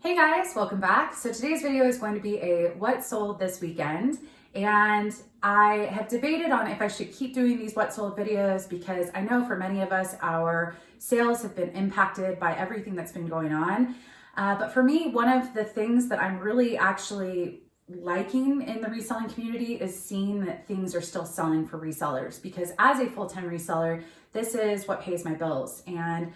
Hey guys, welcome back. So today's video is going to be a what sold this weekend, and I have debated on if I should keep doing these what sold videos because I know for many of us our sales have been impacted by everything that's been going on. But for me, one of the things that I'm really actually liking in the reselling community is seeing that things are still selling for resellers, because as a full-time reseller, this is what pays my bills and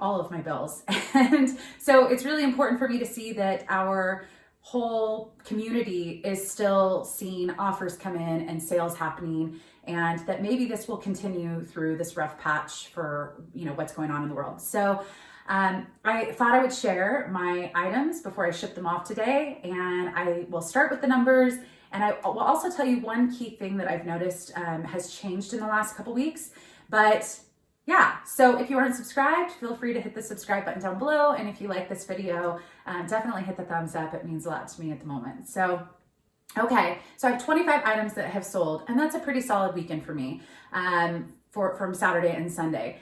all of my bills. And so it's really important for me to see that our whole community is still seeing offers come in and sales happening, and that maybe this will continue through this rough patch for what's going on in the world. So I thought I would share my items before I ship them off today, and I will start with the numbers, and I will also tell you one key thing that I've noticed has changed in the last couple weeks. But yeah, so if you aren't subscribed, feel free to hit the subscribe button down below, and if you like this video, definitely hit the thumbs up. It means a lot to me at the moment. So okay, so I have 25 items that have sold, and that's a pretty solid weekend for me from Saturday and Sunday.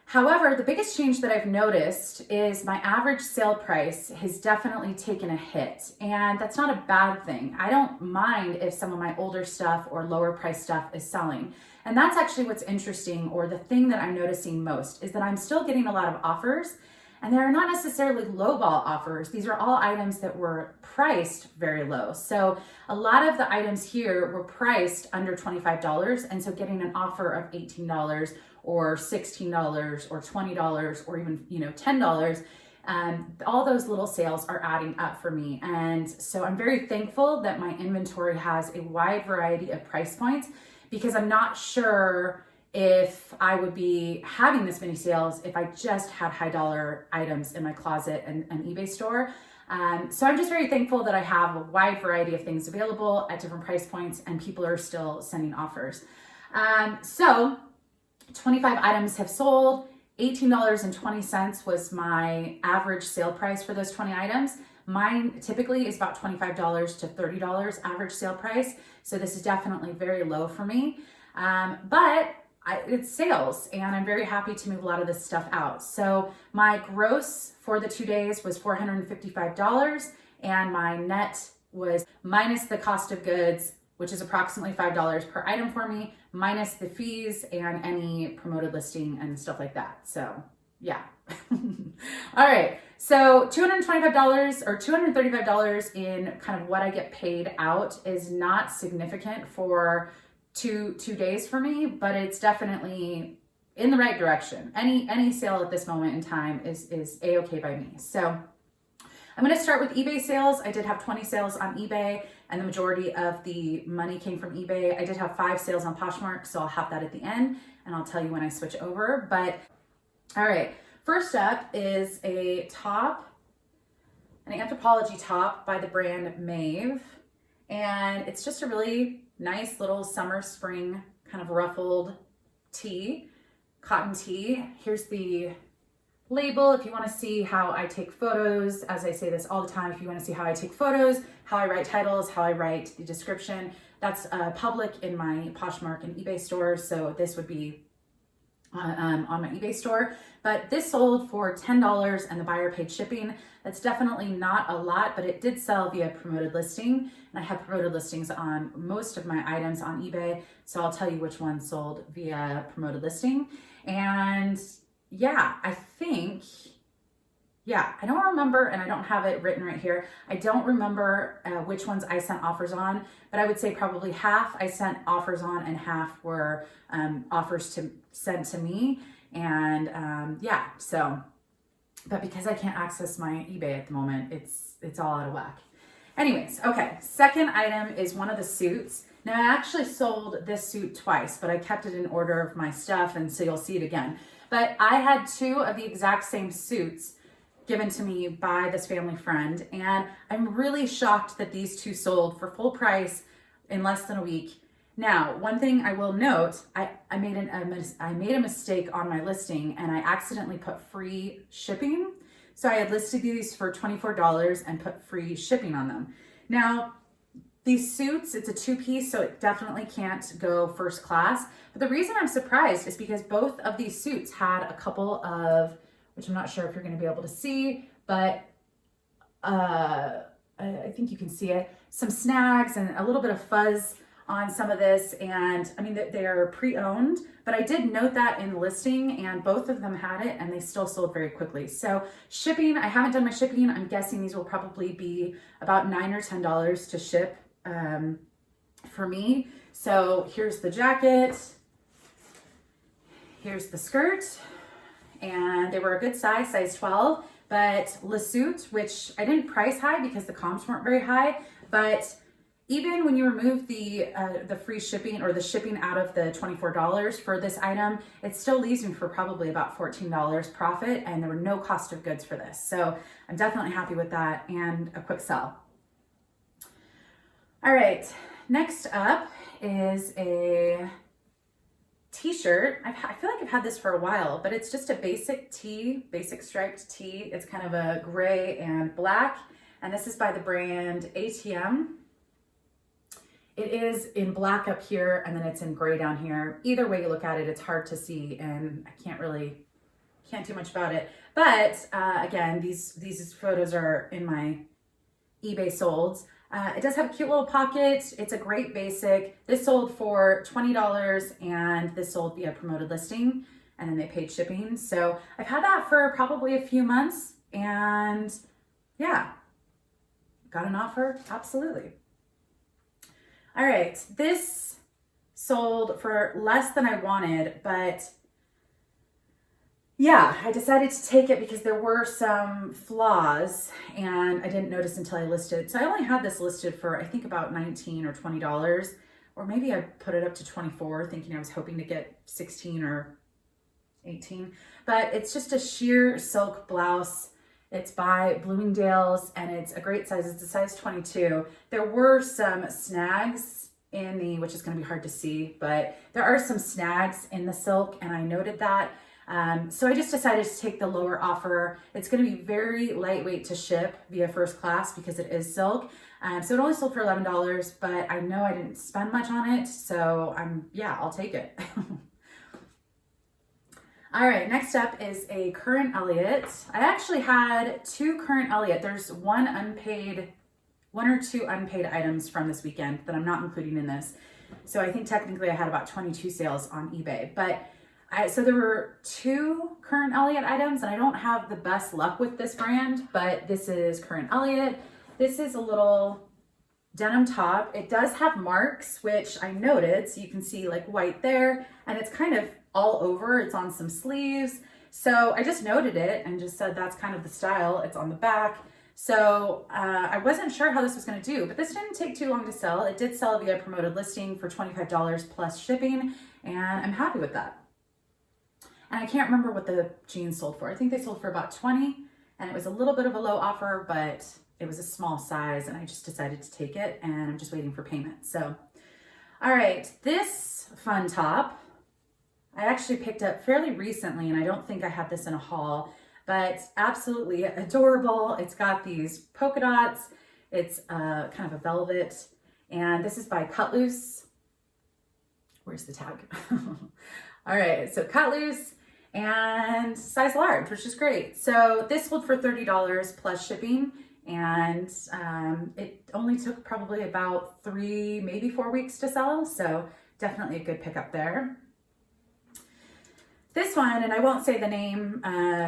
However, the biggest change that I've noticed is my average sale price has definitely taken a hit, and that's not a bad thing. I don't mind if some of my older stuff or lower price stuff is selling. And that's actually what's interesting, or the thing that I'm noticing most, is that I'm still getting a lot of offers, and they're not necessarily lowball offers. These are all items that were priced very low. So a lot of the items here were priced under $25, and so getting an offer of $18 or $16 or $20 or even $10, all those little sales are adding up for me. And so I'm very thankful that my inventory has a wide variety of price points, because I'm not sure if I would be having this many sales if I just had high dollar items in my closet and an eBay store. So I'm just very thankful that I have a wide variety of things available at different price points, and people are still sending offers. So 25 items have sold. $18.20 was my average sale price for those 20 items. Mine typically is about $25 to $30 average sale price. So this is definitely very low for me. But it's sales, and I'm very happy to move a lot of this stuff out. So my gross for the 2 days was $455, and my net was minus the cost of goods, which is approximately $5 per item for me, minus the fees and any promoted listing and stuff like that. So yeah. All right. So $225 or $235 in kind of what I get paid out is not significant for two days for me, but it's definitely in the right direction. Any sale at this moment in time is a-okay by me. So I'm going to start with eBay sales. I did have 20 sales on eBay, and the majority of the money came from eBay. I did have 5 sales on Poshmark, so I'll have that at the end, and I'll tell you when I switch over. But all right, first up is a top, an Anthropology top by the brand Maeve, and it's just a really nice little summer spring kind of ruffled tee, cotton tee. Here's the label if you want to see how I take photos. As I say this all the time, if you want to see how I take photos, how I write titles, how I write the description, that's public in my Poshmark and eBay store. So this would be on my eBay store. But this sold for $10 and the buyer paid shipping. That's definitely not a lot, but it did sell via promoted listing. And I have promoted listings on most of my items on eBay. So I'll tell you which one sold via promoted listing. And yeah, I don't remember, and I don't have it written right here. I don't remember which ones I sent offers on, but I would say probably half I sent offers on and half were offers sent to me. And yeah, so, but because I can't access my eBay at the moment, it's all out of whack. Anyways, okay, second item is one of the suits. Now I actually sold this suit twice, but I kept it in order of my stuff, and so you'll see it again. But I had 2 of the exact same suits given to me by this family friend, and I'm really shocked that these 2 sold for full price in less than a week. Now, one thing I will note, I made a mistake on my listing, and I accidentally put free shipping. So I had listed these for $24 and put free shipping on them. Now, these suits, it's a 2-piece, so it definitely can't go first class. But the reason I'm surprised is because both of these suits had a couple of, which I'm not sure if you're going to be able to see, but I think you can see it, some snags and a little bit of fuzz on some of this. And I mean, they're pre-owned, but I did note that in the listing, and both of them had it and they still sold very quickly. So shipping, I haven't done my shipping. I'm guessing these will probably be about $9 or $10 to ship for me. So here's the jacket, here's the skirt, and they were a good size 12, but Le Suit, which I didn't price high because the comps weren't very high, but even when you remove the free shipping or the shipping out of the $24 for this item, it still leaves me for probably about $14 profit, and there were no cost of goods for this. So I'm definitely happy with that, and a quick sell. All right, next up is a t-shirt. I feel like I've had this for a while, but it's just a basic tee, basic striped tee. It's kind of a gray and black, and this is by the brand ATM. It is in black up here, and then it's in gray down here. Either way you look at it, it's hard to see, and I can't do much about it. But again, these photos are in my eBay solds. It does have a cute little pocket. It's a great basic. This sold for $20, and this sold via promoted listing, and then they paid shipping. So I've had that for probably a few months, and yeah, got an offer, absolutely. All right, this sold for less than I wanted, but yeah, I decided to take it because there were some flaws and I didn't notice until I listed. So I only had this listed for, I think, about $19 or $20, or maybe I put it up to 24, thinking I was hoping to get 16 or 18, but it's just a sheer silk blouse. It's by Bloomingdale's, and it's a great size. It's a size 22. There were some snags in the, which is going to be hard to see, but there are some snags in the silk, and I noted that. So I just decided to take the lower offer. It's going to be very lightweight to ship via first class because it is silk. So it only sold for $11, but I know I didn't spend much on it. So yeah, I'll take it. All right, next up is a current Elliott. I actually had two current Elliott. There's one or two unpaid items from this weekend that I'm not including in this. So I think technically I had about 22 sales on eBay, but so there were two current Elliott items, and I don't have the best luck with this brand, but this is current Elliott. This is a little denim top. It does have marks, which I noted, so you can see like white there, and it's kind of all over. It's on some sleeves. So I just noted it and just said that's kind of the style. It's on the back. So I wasn't sure how this was going to do, but this didn't take too long to sell. It did sell via promoted listing for $25 plus shipping, and I'm happy with that. And I can't remember what the jeans sold for. I think they sold for about 20, and it was a little bit of a low offer, but it was a small size, and I just decided to take it, and I'm just waiting for payment. So, all right, this fun top, I actually picked up fairly recently, and I don't think I had this in a haul, but absolutely adorable. It's got these polka dots. It's kind of a velvet, and this is by Cut Loose. Where's the tag? All right, so Cut Loose and size large, which is great. So this sold for $30 plus shipping, and it only took probably about 3, maybe 4 weeks to sell. So definitely a good pickup there. This one, and I won't say the name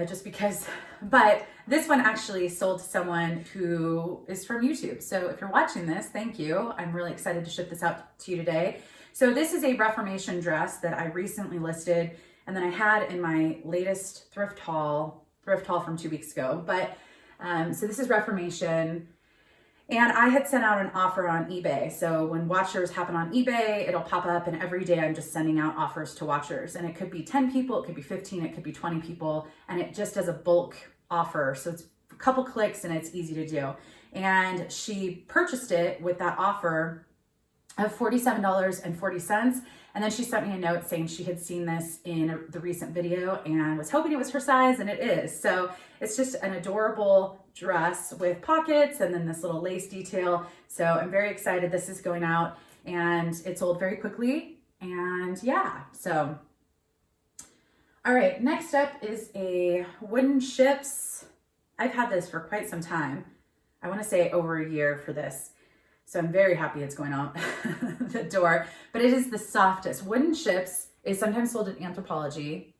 just because, but this one actually sold to someone who is from YouTube. So if you're watching this, thank you. I'm really excited to ship this out to you today. So this is a Reformation dress that I recently listed, and then I had in my latest thrift haul from 2 weeks ago. But so this is Reformation, and I had sent out an offer on eBay. So when watchers happen on eBay, it'll pop up, and every day I'm just sending out offers to watchers, and it could be 10 people, it could be 15, it could be 20 people, and it just does a bulk offer. So it's a couple clicks and it's easy to do. And she purchased it with that offer of $47.40. And then she sent me a note saying she had seen this in the recent video and was hoping it was her size, and it is. So it's just an adorable dress with pockets and then this little lace detail. So I'm very excited this is going out, and it sold very quickly. And yeah, so. All right, next up is a wooden ships. I've had this for quite some time. I want to say over a year for this. So I'm very happy it's going out the door. But it is the softest. Wooden Ships is sometimes sold at Anthropologie.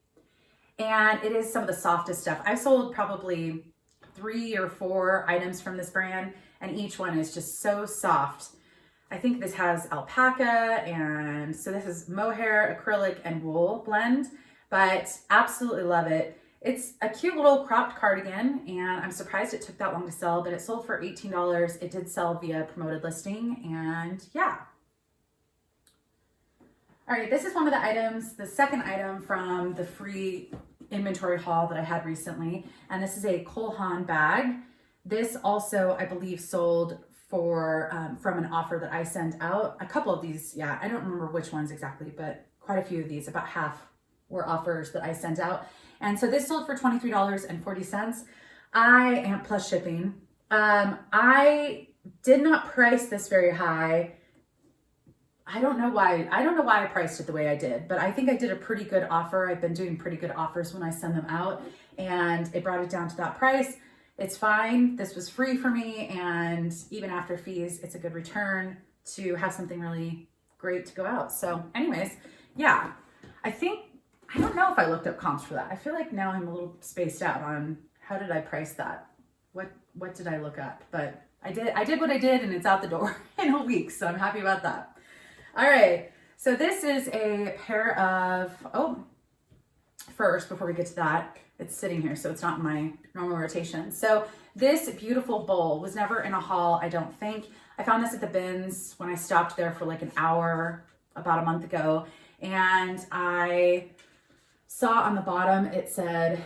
And it is some of the softest stuff. I've sold probably 3 or 4 items from this brand, and each one is just so soft. I think this has alpaca, and so this is mohair, acrylic, and wool blend, but absolutely love it. It's a cute little cropped cardigan, and I'm surprised it took that long to sell, but it sold for $18. It did sell via promoted listing, and yeah. All right, this is one of the items, the second item from the free inventory haul that I had recently, and this is a Cole Haan bag. This also, I believe, sold for from an offer that I sent out. A couple of these, yeah, I don't remember which ones exactly, but quite a few of these, about half were offers that I sent out. And so this sold for $23.40. I am plus shipping. I did not price this very high. I don't know why I priced it the way I did, but I think I did a pretty good offer. I've been doing pretty good offers when I send them out, and it brought it down to that price. It's fine. This was free for me, and even after fees, it's a good return to have something really great to go out. So anyways, yeah, I don't know if I looked up comps for that. I feel like now I'm a little spaced out on how did I price that? What did I look up? But I did what I did, and it's out the door in a week, so I'm happy about that. All right, so this is a pair of, first, before we get to that, it's sitting here, so it's not in my normal rotation. So this beautiful bowl was never in a haul, I don't think. I found this at the bins when I stopped there for like an hour about a month ago, and I saw on the bottom, it said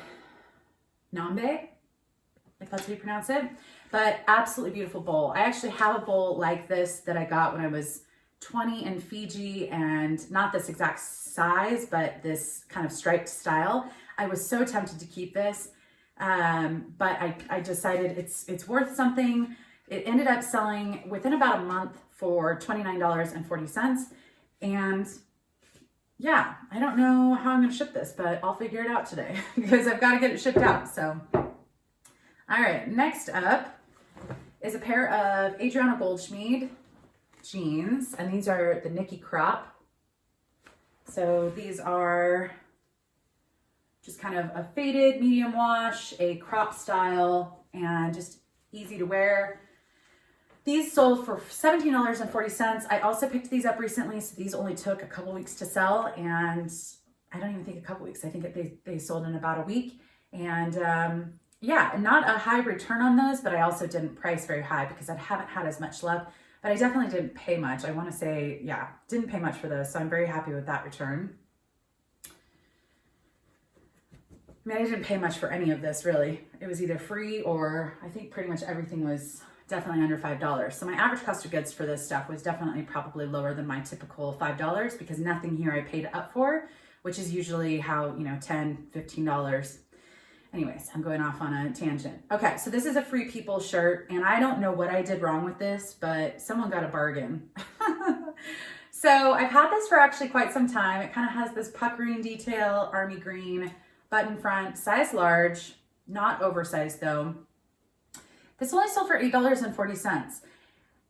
Nambe, if that's how you pronounce it, but absolutely beautiful bowl. I actually have a bowl like this that I got when I was 20 in Fiji, and not this exact size, but this kind of striped style. I was so tempted to keep this, but I decided it's worth something. It ended up selling within about a month for $29.40. And yeah, I don't know how I'm gonna ship this, but I'll figure it out today because I've got to get it shipped out. So, all right, next up is a pair of Adriana Goldschmied jeans, and these are the Nikki crop. So these are just kind of a faded medium wash, a crop style, and just easy to wear. These sold for $17.40. I also picked these up recently, so these only took a couple weeks to sell, and I don't even think a couple weeks. I think they sold in about a week. And yeah, not a high return on those, but I also didn't price very high because I haven't had as much luck. But I definitely didn't pay much. I want to say, yeah, didn't pay much for those. So I'm very happy with that return. I mean, I didn't pay much for any of this, really. It was either free or I think pretty much everything was definitely under $5. So my average cost of goods for this stuff was definitely probably lower than my typical $5 because nothing here I paid up for, which is usually how, $10, $15. Anyways, I'm going off on a tangent. Okay, so this is a Free People shirt, and I don't know what I did wrong with this, but someone got a bargain. So I've had this for actually quite some time. It kind of has this puckering detail, army green, button front, size large, not oversized though. This only sold for $8.40.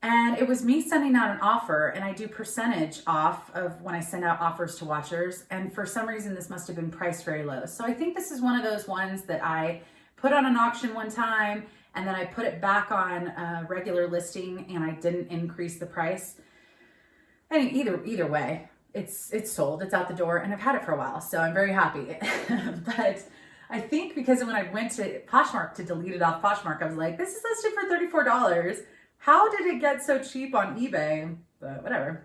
And it was me sending out an offer, and I do percentage off of when I send out offers to watchers. And for some reason, this must have been priced very low. So I think this is one of those ones that I put on an auction one time, and then I put it back on a regular listing, and I didn't increase the price. And either way, it's sold, it's out the door, and I've had it for a while, so I'm very happy. But I think because when I went to Poshmark to delete it off Poshmark, I was like, this is listed for $34. How did it get so cheap on eBay? But whatever.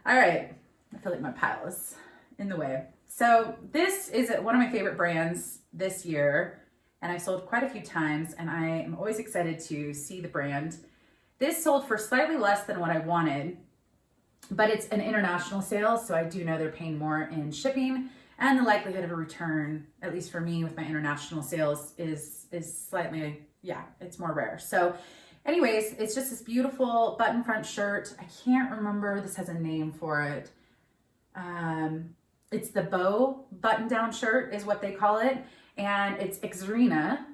All right, I feel like my pile is in the way. So this is one of my favorite brands this year, and I've sold quite a few times, and I am always excited to see the brand. This sold for slightly less than what I wanted, but it's an international sale, so I do know they're paying more in shipping, and the likelihood of a return, at least for me with my international sales, is slightly, yeah, it's more rare. So anyways, it's just this beautiful button front shirt. I can't remember, this has a name for it. It's the bow button down shirt is what they call it. And it's Xerina.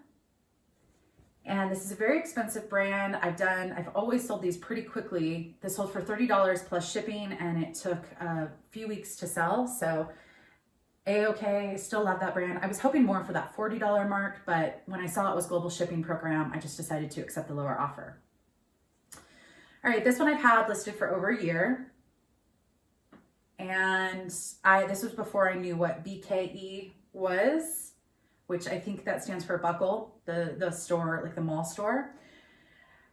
And this is a very expensive brand. I've always sold these pretty quickly. This sold for $30 plus shipping, and it took a few weeks to sell. So A-okay, still love that brand. I was hoping more for that $40 mark, but when I saw it was global shipping program, I just decided to accept the lower offer. All right, this one I've had listed for over a year. And this was before I knew what BKE was, which I think that stands for Buckle, the store, like the mall store.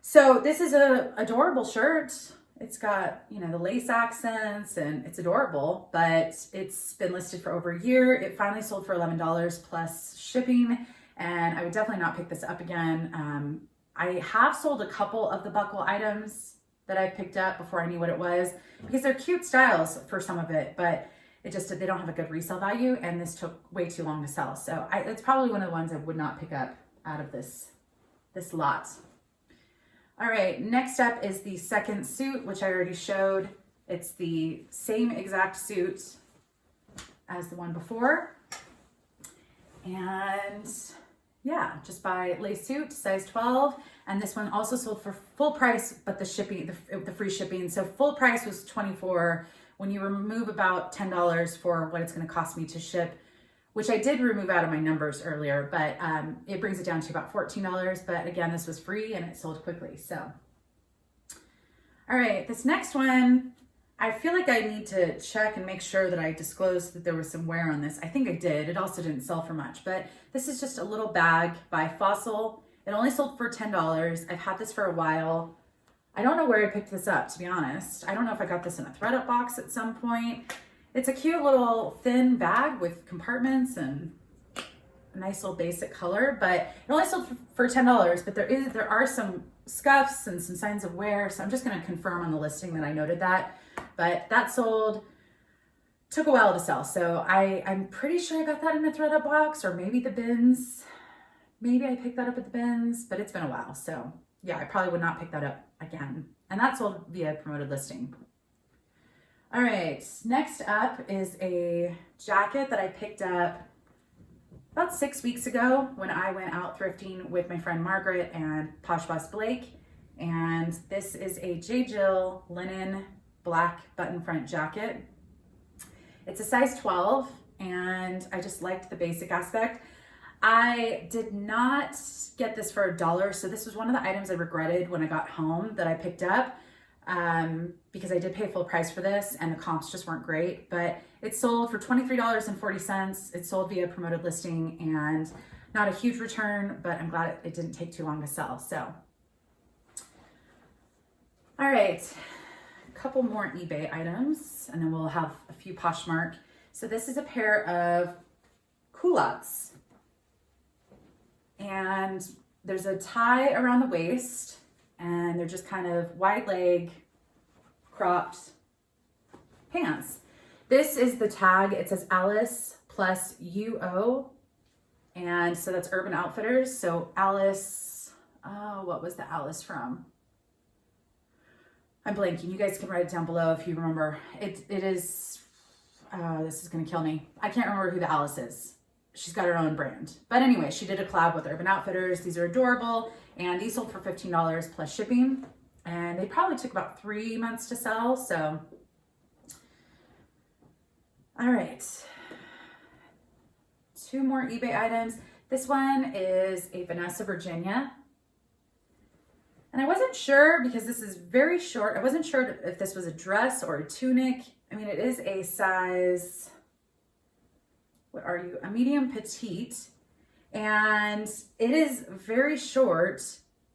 So this is a adorable shirt. It's got, you know, the lace accents and it's adorable, but it's been listed for over a year. It finally sold for $11 plus shipping, and I would definitely not pick this up again. I have sold a couple of the Buckle items that I picked up before I knew what it was, because they're cute styles for some of it, but they don't have a good resale value, and this took way too long to sell. So it's probably one of the ones I would not pick up out of this lot. All right, next up is the second suit, which I already showed. It's the same exact suit as the one before. And yeah, just buy lace suit, size 12. And this one also sold for full price, but the shipping, the free shipping. So full price was $24. When you remove about $10 for what it's going to cost me to ship, which I did remove out of my numbers earlier, but it brings it down to about $14. But again, this was free and it sold quickly. So, all right, this next one, I feel like I need to check and make sure that I disclosed that there was some wear on this. I think I did. It also didn't sell for much, but this is just a little bag by Fossil. It only sold for $10. I've had this for a while. I don't know where I picked this up, to be honest. I don't know if I got this in a thredUP box at some point. It's a cute little thin bag with compartments and a nice little basic color, but it only sold for $10, but there are some scuffs and some signs of wear. So I'm just going to confirm on the listing that I noted that, but that took a while to sell. So I'm pretty sure I got that in a thredUP box, or maybe the bins. Maybe I picked that up at the bins, but it's been a while. So yeah, I probably would not pick that up again. And that sold via promoted listing. All right, next up is a jacket that I picked up about 6 weeks ago when I went out thrifting with my friend Margaret and Posh Boss Blake. And this is a J. Jill linen black button front jacket. It's a size 12, and I just liked the basic aspect. I did not get this for $1, so this was one of the items I regretted when I got home that I picked up, because I did pay full price for this and the comps just weren't great, but it sold for $23.40. It sold via promoted listing, and not a huge return, but I'm glad it didn't take too long to sell. So, all right, a couple more eBay items, and then we'll have a few Poshmark. So this is a pair of culottes. And there's a tie around the waist, and they're just kind of wide leg, cropped pants. This is the tag. It says Alice plus UO. And so that's Urban Outfitters. So Alice, oh, what was the Alice from? I'm blanking. You guys can write it down below if you remember. It is, this is going to kill me. I can't remember who the Alice is. She's got her own brand. But anyway, she did a collab with Urban Outfitters. These are adorable. And these sold for $15 plus shipping. And they probably took about 3 months to sell. So, all right. 2 more eBay items. This one is a Vanessa Virginia. And I wasn't sure, because this is very short. I wasn't sure if this was a dress or a tunic. I mean, it is a size, what are you? A medium petite. And it is very short,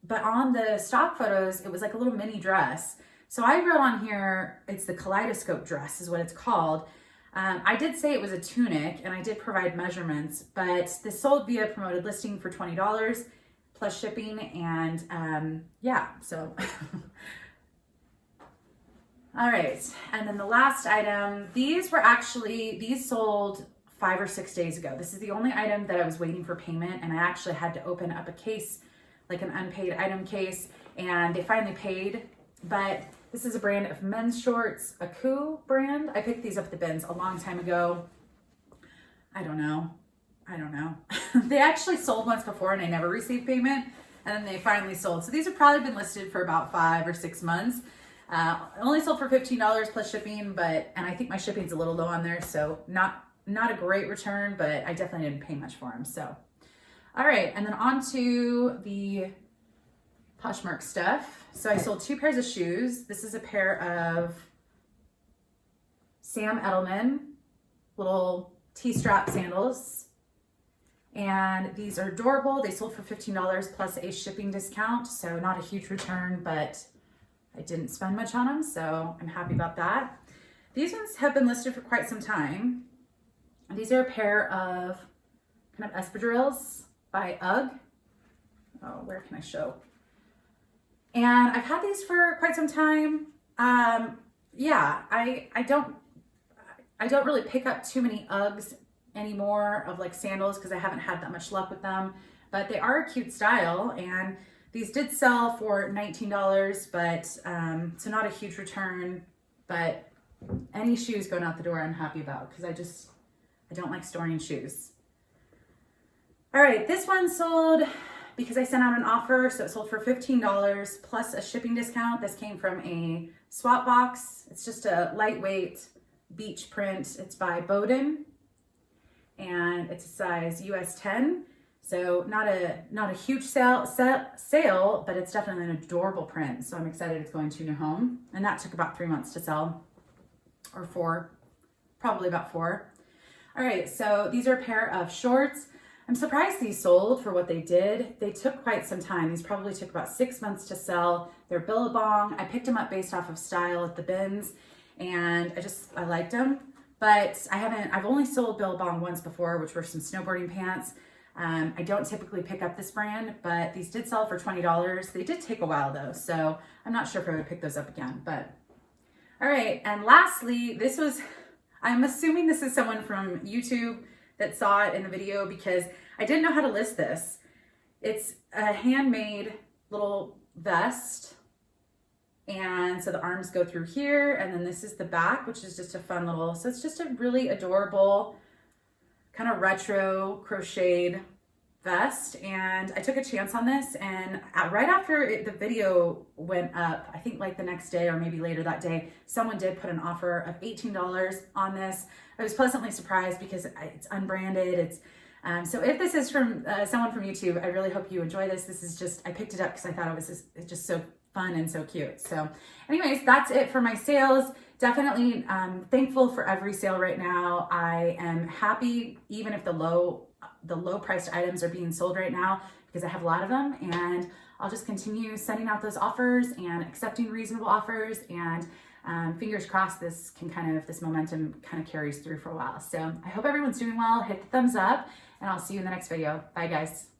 but on the stock photos, it was like a little mini dress. So I wrote on here, it's the kaleidoscope dress is what it's called. I did say it was a tunic, and I did provide measurements, but this sold via promoted listing for $20 plus shipping. And yeah, so. All right. And then the last item, these sold 5 or 6 days ago. This is the only item that I was waiting for payment, and I actually had to open up a case, like an unpaid item case, and they finally paid. But this is a brand of men's shorts, a Coup brand. I picked these up at the bins a long time ago. I don't know. They actually sold once before and I never received payment. and then they finally sold. So these have probably been listed for about 5 or 6 months. Only sold for $15 plus shipping, and I think my shipping's a little low on there, so not a great return, but I definitely didn't pay much for them. So, all right, and then on to the Poshmark stuff. So I sold 2 pairs of shoes. This is a pair of Sam Edelman little T-strap sandals. And these are adorable. They sold for $15 plus a shipping discount. So not a huge return, but I didn't spend much on them. So I'm happy about that. These ones have been listed for quite some time. These are a pair of kind of espadrilles by UGG. Oh, where can I show? And I've had these for quite some time. Yeah, I don't really pick up too many Uggs anymore of like sandals because I haven't had that much luck with them, but they are a cute style, and these did sell for $19, but so not a huge return, but any shoes going out the door I'm happy about because I don't like storing shoes. All right, this one sold because I sent out an offer, so it sold for $15 plus a shipping discount. This came from a swap box. It's just a lightweight beach print. It's by Blvd, and it's a size US 10. So not a huge sale, but it's definitely an adorable print. So I'm excited it's going to a new home. And that took about 3 months to sell, or 4, probably about 4. All right, so these are a pair of shorts. I'm surprised these sold for what they did. They took quite some time. These probably took about 6 months to sell. They're Billabong. I picked them up based off of style at the bins, and I liked them. But I've only sold Billabong once before, which were some snowboarding pants. I don't typically pick up this brand, but these did sell for $20. They did take a while though, so I'm not sure if I would pick those up again, but all right. And lastly, I'm assuming this is someone from YouTube that saw it in the video because I didn't know how to list this. It's a handmade little vest. And so the arms go through here, and then this is the back, which is just a fun little, so it's just a really adorable kind of retro crocheted vest. And I took a chance on this, and right after the video went up, I think like the next day or maybe later that day, someone did put an offer of $18 on this. I was pleasantly surprised because it's unbranded. So if this is from someone from YouTube, I really hope you enjoy this. This is just, I picked it up because I thought it was just so fun and so cute. So anyways, that's it for my sales. Definitely thankful for every sale right now. I am happy even if the low priced items are being sold right now because I have a lot of them, and I'll just continue sending out those offers and accepting reasonable offers, and fingers crossed this momentum kind of carries through for a while. So I hope everyone's doing well. Hit the thumbs up, and I'll see you in the next video. Bye guys.